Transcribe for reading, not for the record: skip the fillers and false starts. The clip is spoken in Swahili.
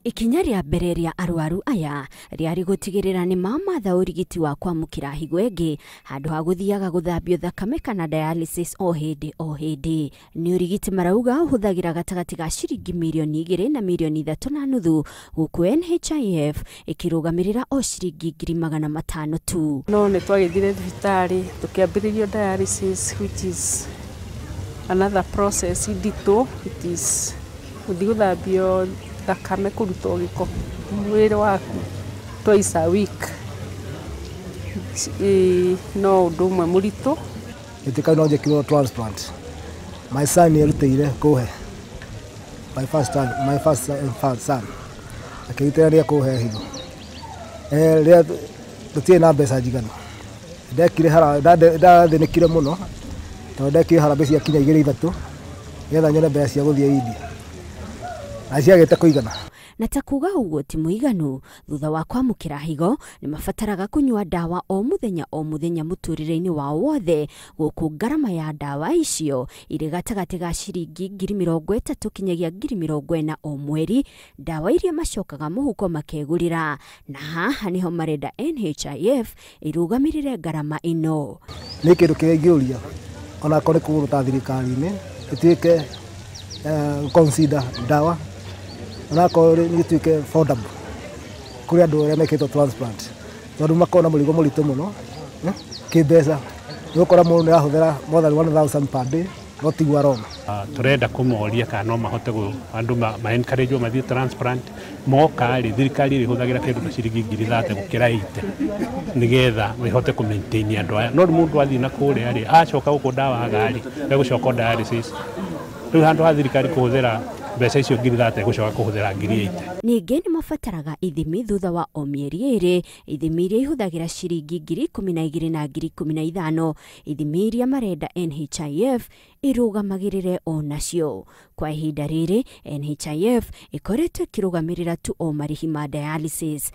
Ikinya rĩa mbere rĩa arwaru aya rĩarĩ gũtigĩrĩra nĩ mamatha ũrigiti wa kwamũkĩra higo ĩngĩ handũ ha gũthiaga gũthambio thakame kana dialysis o hĩndĩ. Nĩ ũrigiti marauga ũhũthagĩra gatagatĩ ga ciringi mirioni 2 na mirioni 3.5 gũkũ NHIF ĩkĩrũgamĩrĩra o ciringi 500 tu. No nĩ twagĩthire thibitarĩ tũkĩambĩrĩrio dialysis, which is another process nditũ. It is gũthiĩ gũthambio thakame kũrutwo gĩko mwĩrĩ waku twice a week. No ũndũ ũmwe mũritũ. Ĩtĩka no njĩkirwo transplant. My son nĩerutĩire kũhe. My first son. Akĩrutĩra kũhe higo. Rĩrĩa tũtirĩ na mbeca njiganu. Ndathĩnĩkire mũno. Tondũ ndekire harambĩ cia kinya 2-3 nĩgetha nyone mbeca cia gũthiĩ India. Aciagĩte kũigana. Na ta kuga ũguo ti mũiganu, thutha wa kwamũkĩra higo nĩ mabataraga kũnyua ndawa o mũthenya mũtũrĩre-inĩ wao wothe, gũkũ ngarama ya ndawa icio irĩ gatagatĩ ga ciringi 30,000 kinyagia 40,000 o mweri, ndawa iria macokaga mũhuko makegũrĩra. Na haha nĩho marenda NHIF ĩrũgamĩrĩre ngarama ĩno. Nĩ kĩndũ kĩrĩa ingĩũria ona akorwo nĩ kũgũrũ ta thirikari-inĩ ĩtuĩke consider ndawa onakorwo nĩ ĩtuĩke affordable kũrĩ andũ arĩa mekĩtwo transplant, tondũ makorwo na mũrigo mũritũ mũno kĩmbeca. Nĩgũkora mũndũ nĩ arahũthĩra more than 1,000 per day, no tigwa roma. Turenda kũmoria kana no mahote andũ ma-encourage mathiĩ transplant. Moka-rĩ thirikari ĩhũthagĩra kĩndũ ta ciringi 30,000 gũkĩra 80 nĩgetha ĩhote kũ-maintain andũ aya. No mũndũ athiĩ na kũrĩa-rĩ acoka gũkũ ndawa ngari egũcoka dialysis. Rĩu handũ ha thirikari kũhũthĩra mbeca icio 30,000 gũcoka kũhũthĩra 80,000. Ningĩ nĩ mabataraga ithimi thutha wa o mĩeri 2, ithimi iria ihũthagĩra ciringi 12,000 na 15,000, ithimi iria marenda NHIF ĩrũgamagĩrĩre o nacio. Kwa ihinda rĩrĩ NHIF ĩkoretwo ĩkĩrũgamĩrĩra tu o marĩhi ma dialysis.